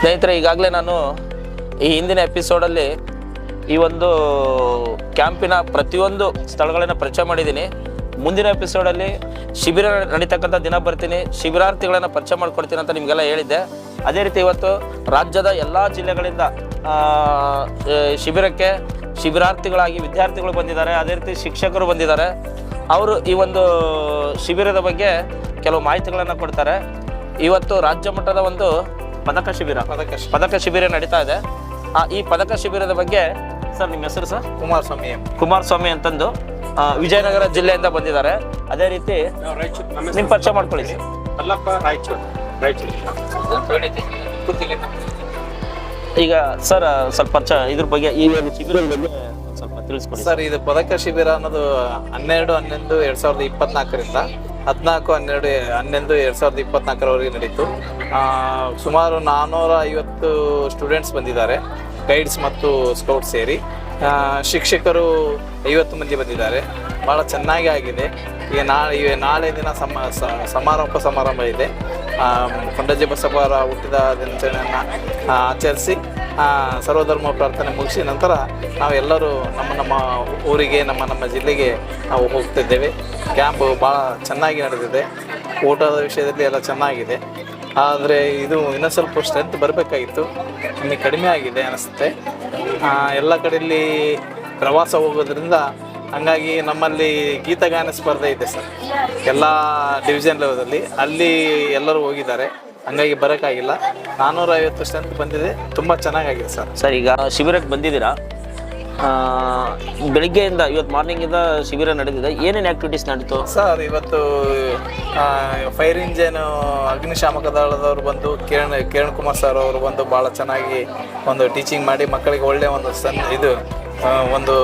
ಸ್ನೇಹಿತರೆ, ಈಗಾಗಲೇ ನಾನು ಈ ಹಿಂದಿನ ಎಪಿಸೋಡಲ್ಲಿ ಈ ಒಂದು ಕ್ಯಾಂಪಿನ ಪ್ರತಿಯೊಂದು ಸ್ಥಳಗಳನ್ನು ಪರಿಚಯ ಮಾಡಿದ್ದೀನಿ. ಮುಂದಿನ ಎಪಿಸೋಡಲ್ಲಿ ಶಿಬಿರ ನಡೀತಕ್ಕಂಥ ದಿನ ಬರ್ತೀನಿ, ಶಿಬಿರಾರ್ಥಿಗಳನ್ನು ಪರಿಚಯ ಮಾಡ್ಕೊಡ್ತೀನಿ ಅಂತ ನಿಮಗೆಲ್ಲ ಹೇಳಿದ್ದೆ. ಅದೇ ರೀತಿ ಇವತ್ತು ರಾಜ್ಯದ ಎಲ್ಲ ಜಿಲ್ಲೆಗಳಿಂದ ಶಿಬಿರಕ್ಕೆ ಶಿಬಿರಾರ್ಥಿಗಳಾಗಿ ವಿದ್ಯಾರ್ಥಿಗಳು ಬಂದಿದ್ದಾರೆ. ಅದೇ ರೀತಿ ಶಿಕ್ಷಕರು ಬಂದಿದ್ದಾರೆ. ಅವರು ಈ ಒಂದು ಶಿಬಿರದ ಬಗ್ಗೆ ಕೆಲವು ಮಾಹಿತಿಗಳನ್ನು ಕೊಡ್ತಾರೆ. ಇವತ್ತು ರಾಜ್ಯ ಮಟ್ಟದ ಒಂದು ಪದಕ ಶಿಬಿರ ನಡೀತಾ ಇದೆ. ಈ ಪದಕ ಶಿಬಿರದ ಬಗ್ಗೆ ಸರ್, ನಿಮ್ಮ ಹೆಸರು ಸರ್? ಕುಮಾರಸ್ವಾಮಿ ಅಂತಂದು ವಿಜಯನಗರ ಜಿಲ್ಲೆಯಿಂದ ಬಂದಿದ್ದಾರೆ. ಅದೇ ರೀತಿ ನಿಮ್ಮ ಪರಿಚಯ ಮಾಡ್ಕೊಳ್ಳಿ ಸರ್. ಈಗ ಸರ್ ಸ್ವಲ್ಪ ಇದ್ರ ಬಗ್ಗೆ ಈ ಒಂದು ಶಿಬಿರದ ಬಗ್ಗೆ ಸ್ವಲ್ಪ ತಿಳಿಸ್ಕೊಡಿ ಸರ್. ಇದು ಪದಕ ಶಿಬಿರ ಅನ್ನೋದು 12/11/2024ರಿಂದ 14/12/2024 ನಡೀತು. ಸುಮಾರು 450 ಸ್ಟೂಡೆಂಟ್ಸ್ ಬಂದಿದ್ದಾರೆ, ಗೈಡ್ಸ್ ಮತ್ತು ಸ್ಕೌಟ್ ಸೇರಿ. ಶಿಕ್ಷಕರು 50 ಮಂದಿ ಬಂದಿದ್ದಾರೆ. ಭಾಳ ಚೆನ್ನಾಗಿ ಆಗಿದೆ. ಈಗ ನಾಳೆ ದಿನ ಸಮಾರೋಪ ಸಮಾರಂಭ ಇದೆ. ಕೊಂಡಜ್ಜಿ ಬಸಪ್ಪರ ಹುಟ್ಟಿದ ದಿನಾಚರಣೆಯನ್ನು ಆಚರಿಸಿ ಸರ್ವಧರ್ಮ ಪ್ರಾರ್ಥನೆ ಮುಗಿಸಿ ನಂತರ ನಾವೆಲ್ಲರೂ ನಮ್ಮ ಊರಿಗೆ ನಮ್ಮ ಜಿಲ್ಲೆಗೆ ನಾವು ಹೋಗ್ತಿದ್ದೇವೆ. ಕ್ಯಾಂಪ್ ಭಾಳ ಚೆನ್ನಾಗಿ ನಡೆದಿದೆ. ಊಟದ ವಿಷಯದಲ್ಲಿ ಎಲ್ಲ ಚೆನ್ನಾಗಿದೆ. ಆದರೆ ಇದು ಇನ್ನೂ ಸ್ವಲ್ಪ ಸ್ಟ್ರೆಂತ್ ಬರಬೇಕಾಗಿತ್ತು, ಇನ್ನು ಕಡಿಮೆ ಆಗಿದೆ ಅನಿಸುತ್ತೆ. ಎಲ್ಲ ಕಡೆಯಲ್ಲಿ ಪ್ರವಾಸ ಹೋಗೋದ್ರಿಂದ ಹಂಗಾಗಿ ನಮ್ಮಲ್ಲಿ ಗೀತಗಾನ ಸ್ಪರ್ಧೆ ಇದೆ ಸರ್, ಎಲ್ಲ ಡಿವಿಷನ್ ಲೆವೆಲಲ್ಲಿ. ಅಲ್ಲಿ ಎಲ್ಲರೂ ಹೋಗಿದ್ದಾರೆ, ಹಂಗಾಗಿ ಬರೋಕ್ಕಾಗಿಲ್ಲ. 450 ಸ್ಟ್ರೆಂತ್ ಬಂದಿದೆ. ತುಂಬ ಚೆನ್ನಾಗಾಗಿದೆ ಸರ್. ಈಗ ಶಿಬಿರಕ್ಕೆ ಬಂದಿದ್ದೀರಾ, ಬೆಳಿಗ್ಗೆಯಿಂದ ಇವತ್ತು ಮಾರ್ನಿಂಗಿಂದ ಶಿಬಿರ ನಡೆದಿದೆ. ಏನೇನು ಆ್ಯಕ್ಟಿವಿಟೀಸ್ ನಡೀತು ಸರ್? ಇವತ್ತು ಫೈರ್ ಇಂಜಿನ್ ಅಗ್ನಿಶಾಮಕ ದಳದವರು ಬಂದು ಕಿರಣ್ ಕುಮಾರ್ ಸರ್ ಅವರು ಬಂದು ಭಾಳ ಚೆನ್ನಾಗಿ ಒಂದು ಟೀಚಿಂಗ್ ಮಾಡಿ ಮಕ್ಕಳಿಗೆ ಒಳ್ಳೆಯ ಒಂದು ಒಂದು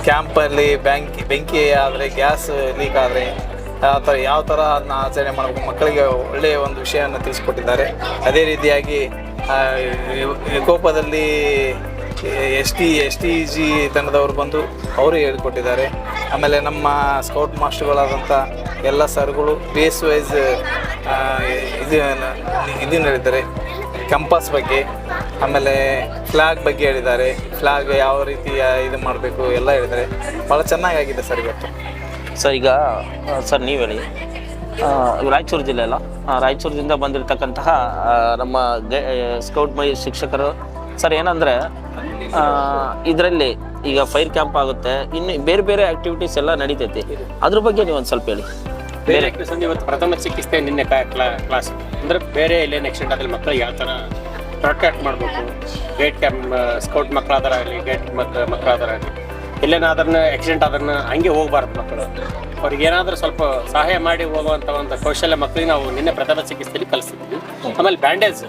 ಕ್ಯಾಂಪಲ್ಲಿ ಬೆಂಕಿ ಆದರೆ, ಗ್ಯಾಸ್ ಲೀಕ್ ಆದರೆ ಯಾವ ಥರ ಅದನ್ನ ಆಚರಣೆ ಮಾಡಬೇಕು, ಮಕ್ಕಳಿಗೆ ಒಳ್ಳೆಯ ಒಂದು ವಿಷಯವನ್ನು ತಿಳಿಸ್ಕೊಟ್ಟಿದ್ದಾರೆ. ಅದೇ ರೀತಿಯಾಗಿ ವಿಕೋಪದಲ್ಲಿ ಎಸ್ ಟಿ ಜಿ ತಂಡದವರು ಬಂದು ಅವರು ಹೇಳಿಕೊಟ್ಟಿದ್ದಾರೆ. ಆಮೇಲೆ ನಮ್ಮ ಸ್ಕೌಟ್ ಮಾಸ್ಟರ್ಗಳಾದಂಥ ಎಲ್ಲ ಸರ್ಗಳು ಬೇಸ್ ವೈಸ್ ಇದು ಹೇಳಿದ್ದಾರೆ. ಕಂಪಾಸ್ ಬಗ್ಗೆ, ಆಮೇಲೆ ಫ್ಲಾಗ್ ಬಗ್ಗೆ ಹೇಳಿದ್ದಾರೆ. ಫ್ಲಾಗ್ ಯಾವ ರೀತಿ ಇದು ಮಾಡಬೇಕು ಎಲ್ಲ ಹೇಳಿದ್ದಾರೆ. ಭಾಳ ಚೆನ್ನಾಗಾಗಿದೆ ಸರ್ ಇವತ್ತು. ಸರ್, ಈಗ ಸರ್ ನೀವು ಹೇಳಿ, ರಾಯಚೂರು ಜಿಲ್ಲೆ ಅಲ್ಲ, ರಾಯಚೂರಿನಿಂದ ಬಂದಿರತಕ್ಕಂತಹ ನಮ್ಮ ಸ್ಕೌಟ್ ಶಿಕ್ಷಕರು ಸರ್, ಏನಂದರೆ ಇದರಲ್ಲಿ ಈಗ ಫೈರ್ ಕ್ಯಾಂಪ್ ಆಗುತ್ತೆ, ಇನ್ನು ಬೇರೆ ಬೇರೆ ಆಕ್ಟಿವಿಟೀಸ್ ಎಲ್ಲ ನಡೀತೈತಿ. ಅದ್ರ ಬಗ್ಗೆ ನೀವು ಒಂದು ಸ್ವಲ್ಪ ಹೇಳಿ. ಬೇರೆ ಇವತ್ತು ಪ್ರಥಮ ಚಿಕಿತ್ಸೆ ನಿನ್ನೆ ಕ್ಲಾಸ್ ಅಂದರೆ ಬೇರೆ ಎಲ್ಲೇನು ಆಕ್ಸಿಡೆಂಟ್ ಆದಲ್ಲಿ ಮಕ್ಕಳಿಗೆ ಯಾವ ಥರ ಪ್ರೊಟೆಕ್ಟ್ ಮಾಡಬೇಕು, ಗೇಟ್ ಕ್ಯಾಂಪ್ ಸ್ಕೌಟ್ ಮಕ್ಕಳಾದರಾಗಲಿ, ಗೇಟ್ ಮಕ್ಕಳಾದರಾಗಲಿ, ಎಲ್ಲೇನಾದ್ರೂ ಆಕ್ಸಿಡೆಂಟ್ ಆದ್ರೂ ಹಂಗೆ ಹೋಗ್ಬಾರ್ದು ಮಕ್ಕಳು. ಅವ್ರಿಗೆ ಏನಾದರೂ ಸ್ವಲ್ಪ ಸಹಾಯ ಮಾಡಿ ಹೋಗುವಂಥ ಒಂದು ಕೌಶಲ್ಯ ಮಕ್ಕಳಿಗೆ ನಾವು ನಿನ್ನೆ ಪ್ರಥಮ ಚಿಕಿತ್ಸೆಯಲ್ಲಿ ಕಲಿಸ್ತಿದ್ವಿ. ಆಮೇಲೆ ಬ್ಯಾಂಡೇಜ್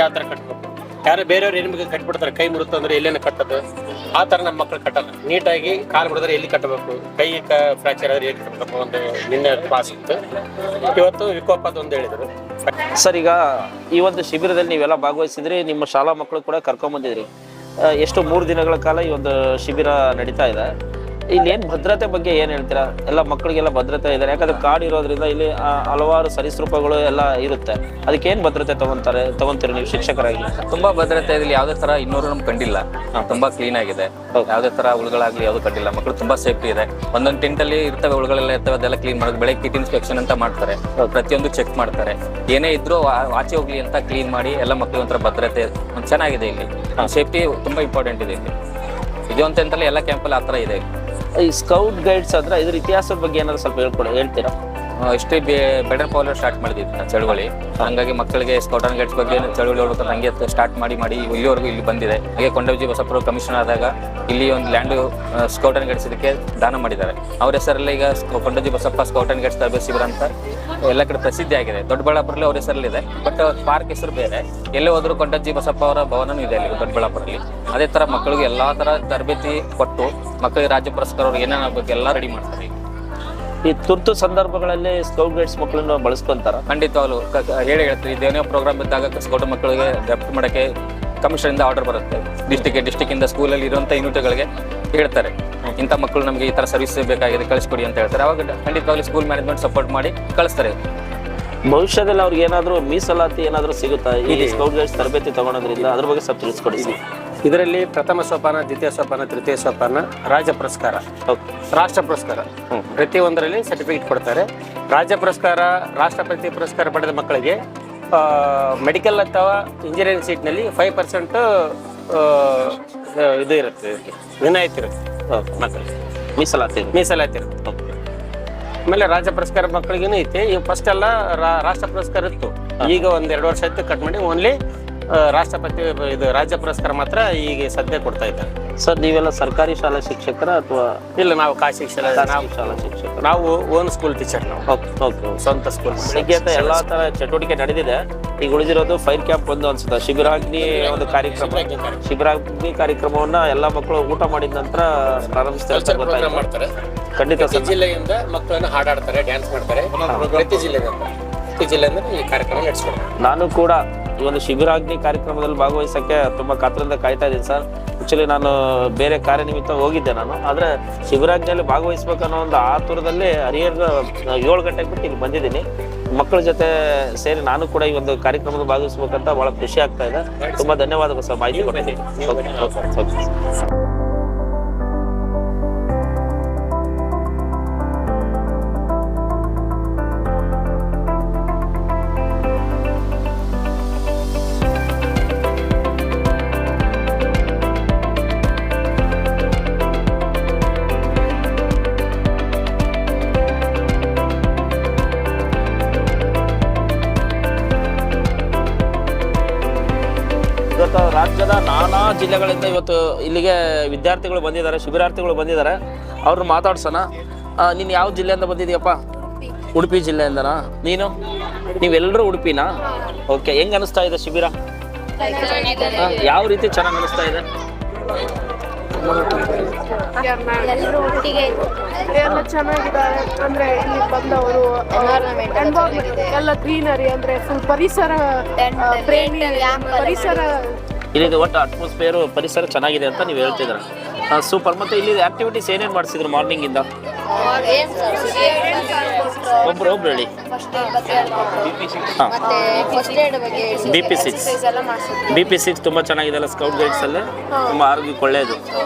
ಯಾವ ಥರ ಕಟ್ಟಬೇಕು, ಯಾರು ಬೇರೆಯವ್ರು ಏನಿಗೆ ಕಟ್ಬಿಡ್ತಾರೆ, ಕೈ ಮುರಿತು ಅಂದರೆ ಎಲ್ಲೇನು ಕಟ್ಟೋದು, ಆ ಥರ ನಮ್ಮ ಮಕ್ಕಳು ಕಟ್ಟಲ್ಲ. ನೀಟಾಗಿ ಕಾಲು ಮುರಿದ್ರೆ ಎಲ್ಲಿ ಕಟ್ಟಬೇಕು, ಕೈ ಫ್ರ್ಯಾಕ್ಚರ್ ಆದರೆ ಎಲ್ಲಿ ಕಟ್ಟಬೇಕು ಒಂದು ನಿನ್ನೆ ಕ್ಲಾಸ್ ಇತ್ತು. ಇವತ್ತು ವಿಕೋಪದ ಒಂದು ಹೇಳಿದರು. ಸರ್, ಈಗ ಈ ಒಂದು ಶಿಬಿರದಲ್ಲಿ ನೀವೆಲ್ಲ ಭಾಗವಹಿಸಿದ್ರಿ, ನಿಮ್ಮ ಶಾಲಾ ಮಕ್ಕಳು ಕೂಡ ಕರ್ಕೊಂಬಂದಿದ್ರಿ. ಎಷ್ಟು 3 ದಿನಗಳ ಕಾಲ ಈ ಒಂದು ಶಿಬಿರ ನಡೀತಾ ಇದೆ. ಇಲ್ಲಿ ಏನು ಭದ್ರತೆ ಬಗ್ಗೆ ಏನು ಹೇಳ್ತೀರಾ? ಎಲ್ಲ ಮಕ್ಕಳಿಗೆಲ್ಲ ಭದ್ರತೆ ಇದ್ದಾರೆ, ಯಾಕಂದ್ರೆ ಕಾಡು ಇರೋದ್ರಿಂದ ಇಲ್ಲಿ ಹಲವಾರು ಸರೀಸೃಪಗಳು ಎಲ್ಲ ಇರುತ್ತೆ. ಅದಕ್ಕೆ ಏನು ಭದ್ರತೆ ತಗೊಂತೀರಿ ನೀವು ಶಿಕ್ಷಕರಾಗಿ? ತುಂಬಾ ಭದ್ರತೆ ಇಲ್ಲಿ ಯಾವುದೇ ತರ ಇನ್ನೂರು ನಮ್ಗೆ ಕಂಡಿಲ್ಲ. ತುಂಬಾ ಕ್ಲೀನ್ ಆಗಿದೆ, ಯಾವುದೇ ತರ ಹುಳುಗಳಾಗ್ಲಿ ಯಾವ್ದು ಕಂಡಿಲ್ಲ. ಮಕ್ಕಳು ತುಂಬಾ ಸೇಫ್ಟಿ ಇದೆ. ಒಂದೊಂದು ಟೆಂಟಲ್ಲಿ ಇರ್ತವೆ, ಹುಳುಗಳೆಲ್ಲ ಇರ್ತವೆ, ಅದೆಲ್ಲ ಕ್ಲೀನ್ ಮಾಡೋದು. ಬೆಳಗ್ಗೆ ಕಿಟ್ ಇನ್ಸ್ಪೆಕ್ಷನ್ ಅಂತ ಮಾಡ್ತಾರೆ, ಪ್ರತಿಯೊಂದು ಚೆಕ್ ಮಾಡ್ತಾರೆ. ಏನೇ ಇದ್ರೂ ಆಚೆ ಹೋಗ್ಲಿ ಅಂತ ಕ್ಲೀನ್ ಮಾಡಿ ಎಲ್ಲ ಮಕ್ಕಳು ಒಂಥರ ಭದ್ರತೆ ಚೆನ್ನಾಗಿದೆ. ಇಲ್ಲಿ ಸೇಫ್ಟಿ ತುಂಬಾ ಇಂಪಾರ್ಟೆಂಟ್ ಇದೆ ಇಲ್ಲಿ. ಇದು ಅಂತಲೇ ಎಲ್ಲ ಕ್ಯಾಂಪಲ್ಲಿ ಆ ಥರ ಇದೆ. ಈ ಸ್ಕೌಟ್ ಗೈಡ್ಸ್ ಅಂದ್ರೆ ಇದ್ರ ಇತಿಹಾಸದ ಬಗ್ಗೆ ಏನಾದ್ರು ಸ್ವಲ್ಪ ಹೇಳ್ತೀರಾ? ಇಷ್ಟೇ ಬೆಟರ್ ಪವರ್ ಸ್ಟಾರ್ಟ್ ಮಾಡಿದ್ವಿ ಚಳುವಳಿ. ಹಂಗಾಗಿ ಮಕ್ಕಳಿಗೆ ಸ್ಕೌಟ್ ಅಂಡ್ ಗೈಡ್ಸ್ ಬಗ್ಗೆ ಚಳುವಳಿ ಹೊಡ್ಕೊಂಡು ಹಂಗೆ ಸ್ಟಾರ್ಟ್ ಮಾಡಿ ಇಲ್ಲಿವರೆಗೂ ಇಲ್ಲಿ ಬಂದಿದೆ. ಹಾಗೆ ಕೊಂಡಜ್ಜಿ ಬಸಪ್ಪರು ಕಮಿಷನರ್ ಆದಾಗ ಇಲ್ಲಿ ಒಂದು ಲ್ಯಾಂಡ್ ಸ್ಕೌಟ್ ಅಂಡ್ ಗೈಡ್ಸ್ ಇದಕ್ಕೆ ದಾನ ಮಾಡಿದ್ದಾರೆ. ಅವ್ರ ಹೆಸರಲ್ಲಿ ಈಗ Kondajji Basappa scout and guides ತರಬೇತಿ ಶಿಬಿರ ಅಂತ ಎಲ್ಲ ಕಡೆ ಪ್ರಸಿದ್ಧಿ ಆಗಿದೆ. ದೊಡ್ಡಬಳ್ಳಾಪುರಲ್ಲಿ ಅವ್ರ ಹೆಸರಲ್ಲಿದೆ, ಬಟ್ ಪಾರ್ಕ್ ಹೆಸರು ಬೇರೆ. ಎಲ್ಲೇ ಹೋದ್ರು ಕೊಂಡಜ್ಜಿ ಬಸಪ್ಪ ಅವರ ಭವನನೂ ಇದೆ ಅಲ್ಲಿ ದೊಡ್ಡಬಳ್ಳಾಪುರಲ್ಲಿ. ಅದೇ ಥರ ಮಕ್ಕಳಿಗೆ ಎಲ್ಲ ಥರ ತರಬೇತಿ ಕೊಟ್ಟು ಮಕ್ಕಳಿಗೆ ರಾಜ್ಯ ಪುರಸ್ಕಾರ ಅವ್ರಿಗೆ ಏನೇನಾಗಬೇಕು ಎಲ್ಲ ರೆಡಿ ಮಾಡ್ತಾರೆ. ಈ ತುರ್ತು ಸಂದರ್ಭಗಳಲ್ಲಿ ಸ್ಕೌಟ್ ಗೈಡ್ಸ್ ಮಕ್ಕಳನ್ನು ಬಳಸ್ಕೊಂತಾರ? ಖಂಡಿತವಾಗ್ಲು ಹೇಳ್ತೀವಿ. ಇದೇನೋ ಪ್ರೋಗ್ರಾಮ್ ಇದ್ದಾಗ ಸ್ಕೌಟ್ ಮಕ್ಕಳಿಗೆ ಡೆಪ್ಟ್ ಮಾಡೋಕ್ಕೆ ಕಮಿಷನಿಂದ ಆರ್ಡರ್ ಬರುತ್ತೆ. ಡಿಸ್ಟಿಕ್ಕಿಂದ ಸ್ಕೂಲಲ್ಲಿ ಇರುವಂಥ ಯೂನಿಟ್ಗಳಿಗೆ ಹೇಳ್ತಾರೆ, ಇಂಥ ಮಕ್ಕಳು ನಮಗೆ ಈ ಥರ ಸರ್ವಿಸ್ ಬೇಕಾಗಿದೆ ಕಳಿಸ್ಕೊಡಿ ಅಂತ ಹೇಳ್ತಾರೆ. ಅವಾಗ ಖಂಡಿತವಾಗ್ಲೂ ಸ್ಕೂಲ್ ಮ್ಯಾನೇಜ್ಮೆಂಟ್ ಸಪೋರ್ಟ್ ಮಾಡಿ ಕಳಿಸ್ತಾರೆ. ಭವಿಷ್ಯದಲ್ಲಿ ಅವ್ರಿಗೆ ಏನಾದರೂ ಮೀಸಲಾತಿ ಏನಾದರೂ ಸಿಗುತ್ತಾ ಈ ಸ್ಕೌಟ್ ಗೈಡ್ಸ್ ತರಬೇತಿ ತಗೊಳೋದ್ರಿಂದ ಅದ್ರ ಬಗ್ಗೆ ಸ್ವಲ್ಪ ತಿಳಿಸ್ಕೊಡಿ ಸರ್. ಇದರಲ್ಲಿ ಪ್ರಥಮ ಸೋಪಾನ, ದ್ವಿತೀಯ ಸೋಪಾನ, ತೃತೀಯ ಸೋಪಾನ, ರಾಜ್ಯ ಪುರಸ್ಕಾರ, ರಾಷ್ಟ್ರ ಪುರಸ್ಕಾರ ಪ್ರತಿಯೊಂದರಲ್ಲಿ ಸರ್ಟಿಫಿಕೇಟ್ ಕೊಡ್ತಾರೆ. ರಾಜ್ಯ ಪುರಸ್ಕಾರ, ರಾಷ್ಟ್ರಪತಿ ಪುರಸ್ಕಾರ ಪಡೆದ ಮಕ್ಕಳಿಗೆ ಮೆಡಿಕಲ್ ಅಥವಾ ಇಂಜಿನಿಯರಿಂಗ್ ಸೀಟ್ನಲ್ಲಿ 5% ಇದು ಇರುತ್ತೆ, ವಿನಾಯಿತಿ ಇರುತ್ತೆ ಮಕ್ಕಳಿಗೆ, ಮೀಸಲಾತಿ ಇರುತ್ತೆ. ಆಮೇಲೆ ರಾಜ್ಯ ಪುರಸ್ಕಾರ ಮಕ್ಕಳಿಗೇನು ಐತಿ. ಈಗ ಫಸ್ಟ್ ಎಲ್ಲ ರಾಷ್ಟ್ರ ಪುರಸ್ಕಾರ ಇತ್ತು, ಈಗ 1-2 ವರ್ಷ ಆಯ್ತು ಕಟ್ ಮಾಡಿ ಓನ್ಲಿ ರಾಷ್ಟ್ರಪತಿ ಇದು ರಾಜ್ಯ ಪುರಸ್ಕಾರ ಮಾತ್ರ ಈಗ ಸದ್ಯ ಕೊಡ್ತಾ ಇದ್ದಾರೆ. ಸರ್ ನೀವೆಲ್ಲ ಸರ್ಕಾರಿ ಶಾಲಾ ಶಿಕ್ಷಕರ ಅಥವಾ? ಇಲ್ಲ, ನಾವು ಖಾಸಗಿ ಶಾಲಾ ಶಿಕ್ಷಕರು. ನಾವು ಓನ್ ಸ್ಕೂಲ್ ಟೀಚರ್. ನಾವು ಓಕೆ, ಸ್ವಂತ ಸ್ಕೂಲ್. ಬೆಳಿಗ್ಗೆ ಅಂತ ಎಲ್ಲಾ ತರ ಚಟುವಟಿಕೆ ನಡೆದಿದೆ. ಈಗ ಉಳಿದಿರೋದು ಫೈರ್ ಕ್ಯಾಂಪ್ ಒಂದು ಅನ್ಸುತ್ತೆ, ಶಿಬಿರಾಗ್ನಿ ಒಂದು ಕಾರ್ಯಕ್ರಮ. ಶಿಬಿರಾಗ್ನಿ ಕಾರ್ಯಕ್ರಮವನ್ನ ಎಲ್ಲಾ ಮಕ್ಕಳು ಊಟ ಮಾಡಿದ ನಂತರ ಪ್ರಾರಂಭಿಸ್ತಾರೆ ಗೊತ್ತಾಯ್ತು. ಖಂಡಿತ ಪ್ರತಿ ಜಿಲ್ಲೆಯಿಂದ ಮಕ್ಕಳನ್ನ ಹಾಡಾಡ್ತಾರೆ, ಡ್ಯಾನ್ಸ್ ಮಾಡ್ತಾರೆ. ಪ್ರತಿ ಜಿಲ್ಲೆಯಿಂದ ಈ ಕಾರ್ಯಕ್ರಮ ನಡೆಸ್ಕೊಡ್ತಾರೆ. ನಾನು ಕೂಡ ಈ ಒಂದು ಶಿಬಿರಾಗ್ನಿ ಕಾರ್ಯಕ್ರಮದಲ್ಲಿ ಭಾಗವಹಿಸಕ್ಕೆ ತುಂಬಾ ಕಾತರದಿಂದ ಕಾಯ್ತಾ ಇದ್ದೀನಿ ಸರ್. ಆಕ್ಚುಲಿ ನಾನು ಬೇರೆ ಕಾರ್ಯನಿಮಿತ್ತ ಹೋಗಿದ್ದೆ ನಾನು, ಆದ್ರೆ ಶಿಬಿರಾಗ್ನಿಯಲ್ಲಿ ಭಾಗವಹಿಸ್ಬೇಕನ್ನೋ ಒಂದು ಆತುರದಲ್ಲಿ ಹರಿಹರ 7 ಗಂಟೆಗೆ ಬಿಟ್ಟು ಇಲ್ಲಿ ಬಂದಿದ್ದೀನಿ. ಮಕ್ಕಳ ಜೊತೆ ಸೇರಿ ನಾನು ಕೂಡ ಈ ಒಂದು ಕಾರ್ಯಕ್ರಮದಲ್ಲಿ ಭಾಗವಹಿಸ್ಬೇಕಂತ ಬಹಳ ಖುಷಿ ಆಗ್ತಾ ಇದೆ. ತುಂಬಾ ಧನ್ಯವಾದಗಳು ಸರ್ ಮಾಹಿತಿ ಕೊಟ್ಟಿದ್ದೀನಿ. ಇವತ್ತು ರಾಜ್ಯದ ನಾನಾ ಜಿಲ್ಲೆಗಳಿಂದ ಇವತ್ತು ಇಲ್ಲಿಗೆ ವಿದ್ಯಾರ್ಥಿಗಳು ಬಂದಿದ್ದಾರೆ, ಶಿಬಿರಾರ್ಥಿಗಳು ಬಂದಿದ್ದಾರೆ. ಅವ್ರನ್ನ ಮಾತಾಡ್ಸೋಣ. ನೀನು ಯಾವ ಜಿಲ್ಲೆಯಿಂದ ಬಂದಿದ್ಯಪ್ಪ? ಉಡುಪಿ ಜಿಲ್ಲೆಯಿಂದನಾ? ನೀವೆಲ್ಲರೂ ಉಡುಪಿನಾ? ಓಕೆ, ಹೆಂಗ್ ಅನಿಸ್ತಾ ಇದೆ ಶಿಬಿರ? ಯಾವ ರೀತಿ ಚೆನ್ನಾಗಿ ಅನಿಸ್ತಾ ಇದೆ? ಎಲ್ಲರೂ ಒಟ್ಟಿಗೆ ಎಲ್ಲ ಚೆನ್ನಾಗಿದ್ದಾರೆ. ಅಂದ್ರೆ ಇಲ್ಲಿ ಬಂದವರು ಎಲ್ಲ ಗ್ರೀನರಿ, ಅಂದ್ರೆ ಫುಲ್ ಪರಿಸರ ಪ್ರೇಮಿ, ಪರಿಸರ ಇಲ್ಲಿ ಒಟ್ಟು ಅಟ್ಮಾಸ್ಫಿಯರ್ ಪರಿಸರ ಚೆನ್ನಾಗಿದೆ ಅಂತ ನೀವು ಹೇಳ್ತಿದ್ರ. ಸೂಪರ್. ಮತ್ತೆ ಇಲ್ಲಿ ಆಕ್ಟಿವಿಟೀಸ್ ಏನೇನು ಮಾಡಿಸಿದ್ರು ಮಾರ್ನಿಂಗ್ ಇಂದ? ಒಬ್ರು ಹೇಳಿ. BP6 ತುಂಬಾ ಚೆನ್ನಾಗಿದೆ ಅಲ್ಲ ಸ್ಕೌಟ್ ಗೈಡ್ಸ್ ಅಲ್ಲಿ, ತುಂಬಾ ಆರೋಗ್ಯಕ್ಕೆ ಒಳ್ಳೆಯದು.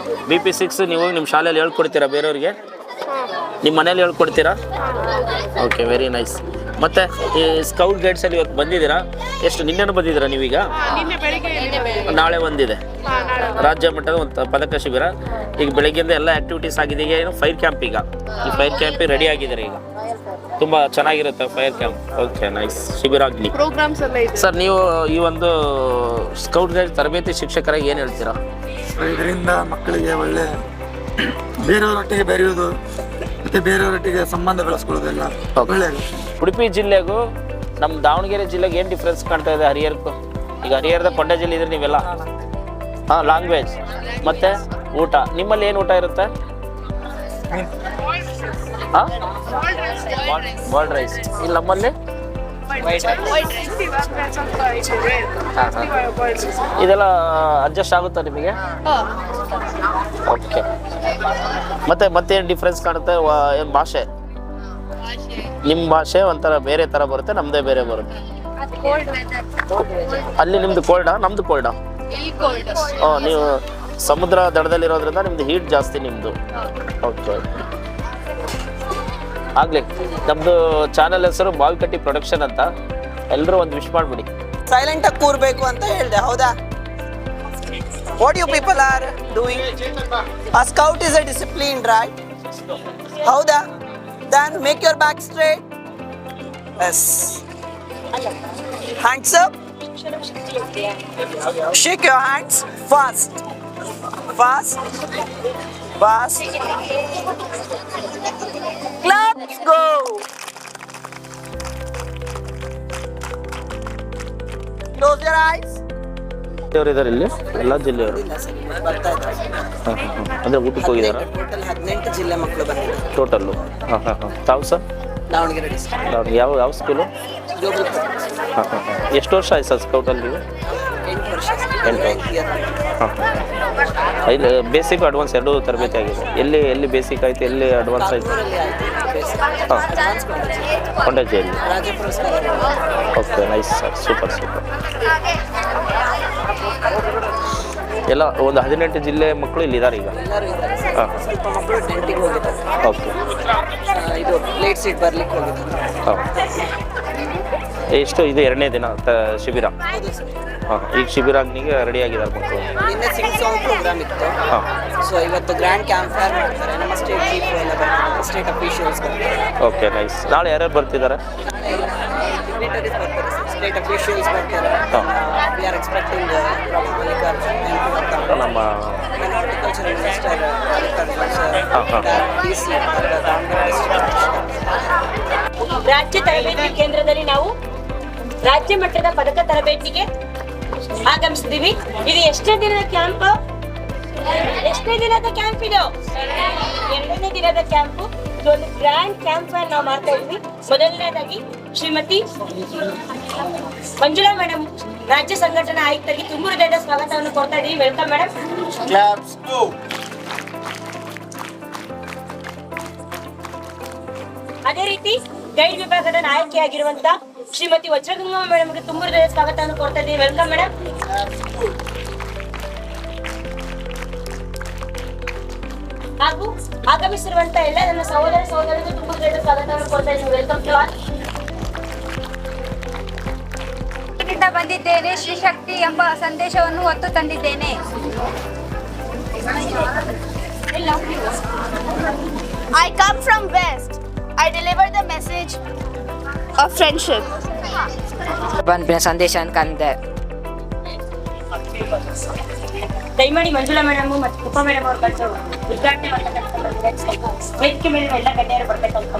BP6 ನೀವು ನಿಮ್ಮ ಶಾಲೆಯಲ್ಲಿ ಹೇಳ್ಕೊಡ್ತೀರಾ ಬೇರೆಯವ್ರಿಗೆ? ನಿಮ್ಮ ಮನೇಲಿ ಹೇಳ್ಕೊಡ್ತೀರಾ? Okay, very nice. ಮತ್ತೆ ಈ ಸ್ಕೌಟ್ ಗೈಡ್ಸ್ ಅಲ್ಲಿ ಇವತ್ತು ಬಂದಿದ್ದೀರಾ? ಎಷ್ಟು ನಿನ್ನೆನೂ ಬಂದಿದ್ದೀರಾ ನೀವೀಗ? ನಾಳೆ ಒಂದಿದೆ ರಾಜ್ಯ ಮಟ್ಟದ ಒಂದು ಪದಕ ಶಿಬಿರ. ಈಗ ಬೆಳಗ್ಗೆಯಿಂದ ಎಲ್ಲ ಆಕ್ಟಿವಿಟೀಸ್ ಆಗಿದೆ. ಈಗ ಏನು ಫೈರ್ ಕ್ಯಾಂಪ್, ಈಗ ಈ ಫೈರ್ ಕ್ಯಾಂಪಿಗೆ ರೆಡಿ ಆಗಿದ್ದಾರೆ. ಈಗ ತುಂಬಾ ಚೆನ್ನಾಗಿರುತ್ತೆ ಫೈರ್ ಕ್ಯಾಂಪ್. Okay, nice. ಶಿಬಿರಾಗ್ನಿ ಪ್ರೋಗ್ರಾಮ್ಸ್ ಎಲ್ಲ ಇದೆ ಸರ್. ನೀವು ಈ ಒಂದು ಸ್ಕೌಟ್ ಗೈಡ್ ತರಬೇತಿ ಶಿಕ್ಷಕರಾಗಿ ಏನು ಹೇಳ್ತೀರಾ? ಇದರಿಂದ ಮಕ್ಕಳಿಗೆ ಒಳ್ಳೆ ಬೇರೆಯವರೊಟ್ಟಿಗೆ ಬೆರೆಯುವುದು ಮತ್ತೆ ಬೇರೆಯವರೊಟ್ಟಿಗೆ ಸಂಬಂಧ ಬೆಳೆಸ್ಕೊಳ್ಳೋದೆಲ್ಲ ಒಳ್ಳೆಯದು. ಉಡುಪಿ ಜಿಲ್ಲೆಗೂ ನಮ್ಮ ದಾವಣಗೆರೆ ಜಿಲ್ಲೆಗೆ ಏನು ಡಿಫ್ರೆನ್ಸ್ ಕಾಣ್ತಾ ಇದೆ ಹರಿಹರಕ್ಕೂ? ಈಗ ಹರಿಹರದ ಕೊಂಡ ಜಿಲ್ಲೆ ಇದ್ರೆ ನೀವೆಲ್ಲ ಲ್ಯಾಂಗ್ವೇಜ್ ಮತ್ತೆ ಊಟ. ನಿಮ್ಮಲ್ಲಿ ಏನು ಊಟ ಇರುತ್ತೆ? Boiled rice. ಇಲ್ಲಿ ನಮ್ಮಲ್ಲಿ ಇದೆಲ್ಲ ಅಡ್ಜಸ್ಟ್ ಆಗುತ್ತಾ ನಿಮಗೆ? ಓಕೆ. ಮತ್ತೇನು ಡಿಫ್ರೆನ್ಸ್ ಕಾಣುತ್ತೆ? ಏನು ಭಾಷೆ? ನಿಮ್ಮ ಭಾಷೆ ಒಂಥರ ಬೇರೆ ಥರ ಬರುತ್ತೆ, ನಮ್ಮದೇ ಬೇರೆ ಬರುತ್ತೆ. ಅಲ್ಲಿ ನಿಮ್ದು ಕೋಲ್ಡಾ? ನಮ್ದು ಕೋಲ್ಡಾ? ನೀವು ಸಮುದ್ರ ದಡದಲ್ಲಿರೋದ್ರಿಂದ ನಿಮ್ದು ಹೀಟ್ ಜಾಸ್ತಿ ನಿಮ್ಮದು. ಓಕೆ, ಆಗ್ಲಿ. ನಮ್ದು ಚಾನೆಲ್ ಹೆಸರು ಬಾವಿಕಟ್ಟಿ ಪ್ರೊಡಕ್ಷನ್ ಅಂತ. ಎಲ್ಲರೂ ಒಂದು ವಿಶ್ ಮಾಡ್ಬಿಡಿ. ಸೈಲೆಂಟ್ ಆಗಿ ಕೂರ್ಬೇಕು ಅಂತ ಹೇಳ್ದೆ, ಹೌದಾ? What you people are doing? A scout is a discipline, right? ಹೌದಾ? Then make your back straight. Yes. Hands up. Shake your hands fast. Fast. Fast. Claps go. Close your eyes. ಅವರು ಇದ್ದಾರೆ ಇಲ್ಲಿ, ಎಲ್ಲ ಜಿಲ್ಲೆಯವರು. ಅಂದ್ರೆ ಊಟಕ್ಕೆ ಹೋಗಿದಾರ? ಟೋಟಲ್ 18 ಜಿಲ್ಲೆ ಮಕ್ಕಳು ಬಂದಿದ್ದಾರೆ ಟೋಟಲ್ಲು. ತಾವು ಸರ್? ದಾವಣಗೆರೆ ಡಿಸ್ಟ್ರಿಕ್ಟ್. ಯಾವ ಸ್ಕೂಲು? ಎಷ್ಟು ವರ್ಷ ಆಯ್ತು ಸರ್ ಸ್ಕೌಟಲ್ಲಿ ನೀವು? 8 ವರ್ಷ. 8 ವರ್ಷ. ಇಲ್ಲಿ ಬೇಸಿಕ್ ಅಡ್ವಾನ್ಸ್ ಎರಡೂ ತರಬೇತಿ ಆಗಿದೆ. ಎಲ್ಲಿ ಬೇಸಿಕ್ ಆಯ್ತು, ಎಲ್ಲಿ ಅಡ್ವಾನ್ಸ್ ಆಯ್ತು? ಹಾಂ, ಕೊಂಡಜ್ಜಿಯಲ್ಲಿ. Okay, nice sir, super. ಎಲ್ಲ ಒಂದು 18 ಜಿಲ್ಲೆ ಮಕ್ಕಳು ಇಲ್ಲಿ ಇದ್ದಾರೆ ಈಗ. ಹಾಂ, ಸ್ವಲ್ಪ ಮಕ್ಕಳು ಟೆಂಟಿಗೆ ಹೋಗಿದ್ದಾರೆ. ಓಕೆ. ಇದು ಲೇಟ್ ಸೀಟ್ ಬರ್ಲಿಕ್ಕೆ ಹೋಗಿದ್ದಾರೆ. ಹಾಂ, ಎಷ್ಟು ಇದು 2ನೇ ದಿನ ಶಿಬಿರ? ಹಾಂ, ಈಗ ಶಿಬಿರಾಗ್ನಿಗೆ ರೆಡಿ ಆಗಿದ್ದಾರೆ ಮಕ್ಕಳು. ನಿನ್ನೆ ಸಿಂಗ್ ಸಾಂಗ್ ಪ್ರೋಗ್ರಾಮ್ ಇತ್ತು. ಹಾಂ, ಸೊ ಇವತ್ತು ಗ್ರ್ಯಾಂಡ್ ಕ್ಯಾಂಪ್ ಫೈರ್ ಮಾಡ್ತಾರೆ. ನಮ್ಮ ಸ್ಟೇಟ್ ಚೀಫ್ ಎಲ್ಲ ಬರ್ತಾರೆ, ಸ್ಟೇಟ್ ಅಫಿಷಿಯಲ್ಸ್ ಬರ್ತಾರೆ. Okay, nice. ನಾಳೆ ಯಾರ್ಯಾರು ಬರ್ತಿದ್ದಾರೆ? ಡಿಗ್ನಿಟರೀಸ್ ಬರ್ತಾರೆ, ಸ್ಟೇಟ್ ಅಫಿಷಿಯಲ್ಸ್ ಬರ್ತಾರೆ. ಹಾಂ. ವಿ ಆರ್ ಎಕ್ಸ್ಪೆಕ್ಟಿಂಗ್ ಮಲ್ಲಿಕಾರ್ಜುನ್ ನಮ್ಮ ಹಾರ್ಟಿಕಲ್ಚರ್ ಮಿನಿಸ್ಟರ್ ಮಲ್ಲಿಕಾರ್ಜುನ್ ಸರ್, ಹಾಂ, ಹಾಂ. DC Davanagere district. ರಾಜ್ಯ ತರಬೇತಿ ಕೇಂದ್ರದಲ್ಲಿ ನಾವು ರಾಜ್ಯ ಮಟ್ಟದ ಪದಕ ತರಬೇತಿಗೆ ಆಗಮಿಸಿದೀವಿ. ಇದು ಎಷ್ಟನೇ ದಿನದ ಕ್ಯಾಂಪ್? ಎಷ್ಟನೇ ದಿನದ ಕ್ಯಾಂಪ್ ಇದು? 2ನೇ ದಿನದ ಕ್ಯಾಂಪ್. ಇದೊಂದು ಗ್ರ್ಯಾಂಡ್ ಕ್ಯಾಂಪ್ ನಾವು ಮಾಡ್ತಾ ಇದ್ವಿ. ಮೊದಲನೇದಾಗಿ ಶ್ರೀಮತಿ ಮಂಜುಳಾ ಮೇಡಮ್, ರಾಜ್ಯ ಸಂಘಟನಾ ಆಯುಕ್ತರಿಗೆ ತುಂಬ ಹೃದಯದ ಸ್ವಾಗತವನ್ನು ಕೊಡ್ತಾ ಇದೀವಿ. Welcome madam. ಅದೇ ರೀತಿ ಗೈಡ್ ವಿಭಾಗದ ನಾಯಕಿಯಾಗಿರುವಂತ ಶ್ರೀಮತಿ ವಜ್ರಗಂಗಾ ಮೇಡಮ್ಗೆ ತುಂಬ ಹೃದಯ ಸ್ವಾಗತವನ್ನು ಕೊಡ್ತಾ ಇದ್ದೀವಿ. Welcome madam. ಹಾಗೂ ಆಗಮಿಸಿರುವಂತ ಎಲ್ಲ ನನ್ನ ಸಹೋದರರಿಗೆ ತುಂಬ ಹೃದಯದ ಸ್ವಾಗತವನ್ನು ಕೊಡ್ತಾ ಇದ್ದೀವಿ. Welcome to all. ಬಂದಿದ್ದೇನೆ, ಶ್ರೀ ಶಕ್ತಿ ಎಂಬ ಸಂದೇಶವನ್ನು ಹೊತ್ತು ತಂದಿದ್ದೇನೆ. I come from West. I deliver the message of friendship. ಬಂದ ಸಂದೇಶ ಅನ್ಕಂದೆ. ದಯಮಾಡಿ ಮಂಜುಳಾ ಮೇಡಮ್ ಮತ್ತು ಕುಪ್ಪ ಮೇಡಮ್ ಅವ್ರು ಬಂದು ಉದ್ಘಾಟನೆ ವೇದಿಕೆ ಮೇಲೆ ಎಲ್ಲ ಗಣ್ಯರು ಬರ್ಬೇಕಂತ.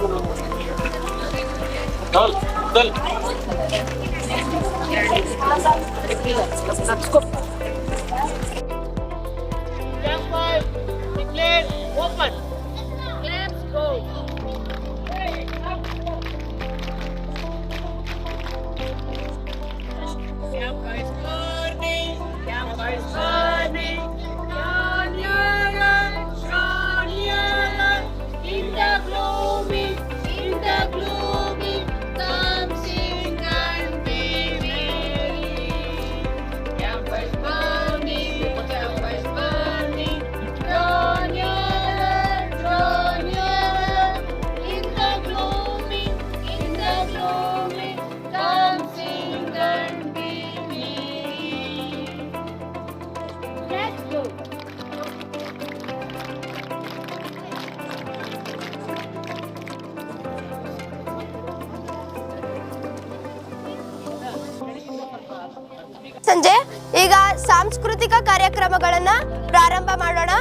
ಸಂಜೆ ಈಗ ಸಾಂಸ್ಕೃತಿಕ ಕಾರ್ಯಕ್ರಮಗಳನ್ನ ಪ್ರಾರಂಭ ಮಾಡೋಣ.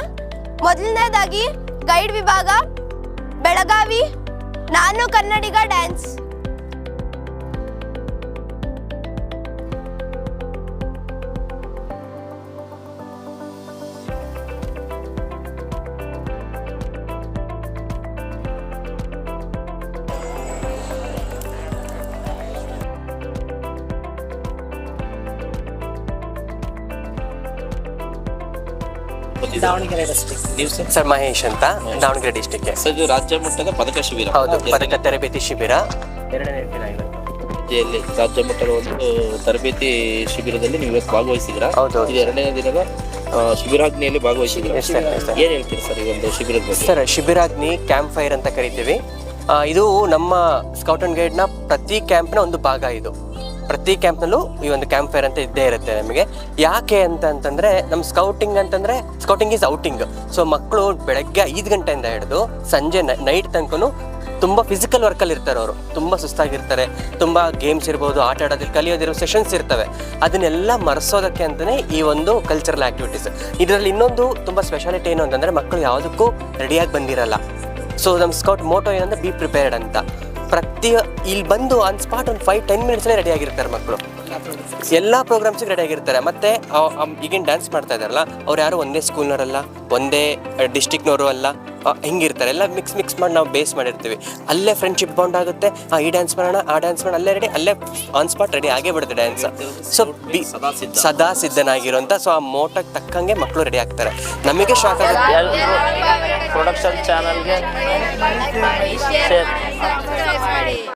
ಮೊದಲನೇದಾಗಿ ಗೈಡ್ ವಿಭಾಗ ಬೆಳಗಾವಿ ನಾನು ಕನ್ನಡಿಗ ಡ್ಯಾನ್ಸ್. ದಾವಣಗೆರೆ ಡಿಸ್ಟ್ರಿಕ್ಟ್. ನೀವು ಸರ್? ಸರ್ ಮಹೇಶ್ ಅಂತ, ದಾವಣಗೆರೆ ಡಿಸ್ಟಿಕ್. ಸರ್, ಇದು ರಾಜ್ಯ ಮಟ್ಟದ ಪದಕ ಶಿಬಿರ. ಹೌದು, ಪದಕ ತರಬೇತಿ ಶಿಬಿರ 2ನೇ ದಿನ ಜಿಲ್ಲೆಯಲ್ಲಿ ರಾಜ್ಯ ಮಟ್ಟದ ಒಂದು ತರಬೇತಿ ಶಿಬಿರದಲ್ಲಿ ನೀವು ಇವತ್ತು ಭಾಗವಹಿಸಿದ್ದೀರಾ? ಹೌದು. ಇದು 2ನೇ ದಿನದ ಶಿಬಿರಾಗ್ನಿಯಲ್ಲಿ ಭಾಗವಹಿಸಿದ್ದೀರಾ? Yes, sir. Yes, sir. ಏನ್ ಹೇಳ್ತೀರಿ ಸರ್ ಈ ಒಂದು ಶಿಬಿರದ ಬಗ್ಗೆ? ಸರ್, ಶಿಬಿರಾಗ್ನಿ ಕ್ಯಾಂಪ್ ಫೈರ್ ಅಂತ ಕರಿತೀವಿ. ಇದು ನಮ್ಮ ಸ್ಕೌಟ್ ಅಂಡ್ ಗೈಡ್ನ ಪ್ರತಿ ಕ್ಯಾಂಪ್ನ ಒಂದು ಭಾಗ. ಇದು ಪ್ರತಿ ಕ್ಯಾಂಪ್ನಲ್ಲೂ ಈ ಒಂದು ಕ್ಯಾಂಪ್ ಫೈರ್ ಅಂತ ಇದ್ದೇ ಇರುತ್ತೆ ನಮಗೆ. ಯಾಕೆ ಅಂತಂದ್ರೆ ನಮ್ಮ ಸ್ಕೌಟಿಂಗ್ ಈಸ್ ಔಟಿಂಗ್. ಸೊ ಮಕ್ಕಳು ಬೆಳಗ್ಗೆ 5 ಗಂಟೆಯಿಂದ ಹಿಡಿದು ಸಂಜೆ ನೈಟ್ ತನಕನು ತುಂಬ ಫಿಸಿಕಲ್ ವರ್ಕಲ್ಲಿ ಇರ್ತಾರೆ. ಅವರು ತುಂಬ ಸುಸ್ತಾಗಿರ್ತಾರೆ. ತುಂಬ ಗೇಮ್ಸ್ ಇರ್ಬೋದು, ಆಟ ಆಡೋದ್ರಲ್ಲಿ ಕಲಿಯೋದಿರೋ ಸೆಷನ್ಸ್ ಇರ್ತವೆ. ಅದನ್ನೆಲ್ಲ ಮರೆಸೋದಕ್ಕೆ ಅಂತಲೇ ಈ ಒಂದು ಕಲ್ಚರಲ್ ಆ್ಯಕ್ಟಿವಿಟೀಸ್. ಇದರಲ್ಲಿ ಇನ್ನೊಂದು ತುಂಬ ಸ್ಪೆಷಾಲಿಟಿ ಏನು ಅಂತಂದರೆ, ಮಕ್ಕಳು ಯಾವುದಕ್ಕೂ ರೆಡಿಯಾಗಿ ಬಂದಿರಲ್ಲ. ಸೊ ನಮ್ಮ ಸ್ಕೌಟ್ ಮೋಟೋ ಏನಂದ್ರೆ ಬಿ ಪ್ರಿಪೇರ್ಡ್ ಅಂತ. ಇಲ್ಲಿ ಬಂದು ಆನ್ ಸ್ಪಾಟ್ ಒಂದು 5-10 ಮಿನಿಟ್ಸಲ್ಲೇ ರೆಡಿ ಆಗಿರ್ತಾರೆ ಮಕ್ಕಳು. ಎಲ್ಲ ಪ್ರೋಗ್ರಾಮ್ಸಿಗೆ ರೆಡಿ ಆಗಿರ್ತಾರೆ. ಮತ್ತು ಈಗಿನ ಡ್ಯಾನ್ಸ್ ಮಾಡ್ತಾ ಇದ್ದಾರಲ್ಲ ಅವ್ರು ಯಾರು ಒಂದೇ ಸ್ಕೂಲ್ನವರಲ್ಲ, ಒಂದೇ ಡಿಸ್ಟಿಕ್ನವರು ಅಲ್ಲ, ಹಿಂಗಿರ್ತಾರೆ. ಎಲ್ಲ ಮಿಕ್ಸ್ ಮಾಡಿ ನಾವು ಬೇಸ್ ಮಾಡಿರ್ತೀವಿ. ಅಲ್ಲೇ ಫ್ರೆಂಡ್ಶಿಪ್ ಬಾಂಡ್ ಆಗುತ್ತೆ. ಈ ಡ್ಯಾನ್ಸ್ ಮಾಡೋಣ, ಆ ಡ್ಯಾನ್ಸ್ ಮಾಡೋಣ, ಅಲ್ಲೇ ರೆಡಿ, ಅಲ್ಲೇ ಆನ್ ಸ್ಪಾಟ್ ರೆಡಿ ಆಗೇ ಬಿಡುತ್ತೆ ಡ್ಯಾನ್ಸ್. ಸೊ ಸದಾ ಸಿದ್ಧನಾಗಿರೋಂಥ, ಸೊ ಆ ಮೋಟಕ್ಕೆ ತಕ್ಕಂಗೆ ಮಕ್ಕಳು ರೆಡಿ ಆಗ್ತಾರೆ. ನಮಗೆ ಶಾಕ್ ಆಗುತ್ತೆ. ಪ್ರೊಡಕ್ಷನ್ ಚಾನಲ್ಗೆ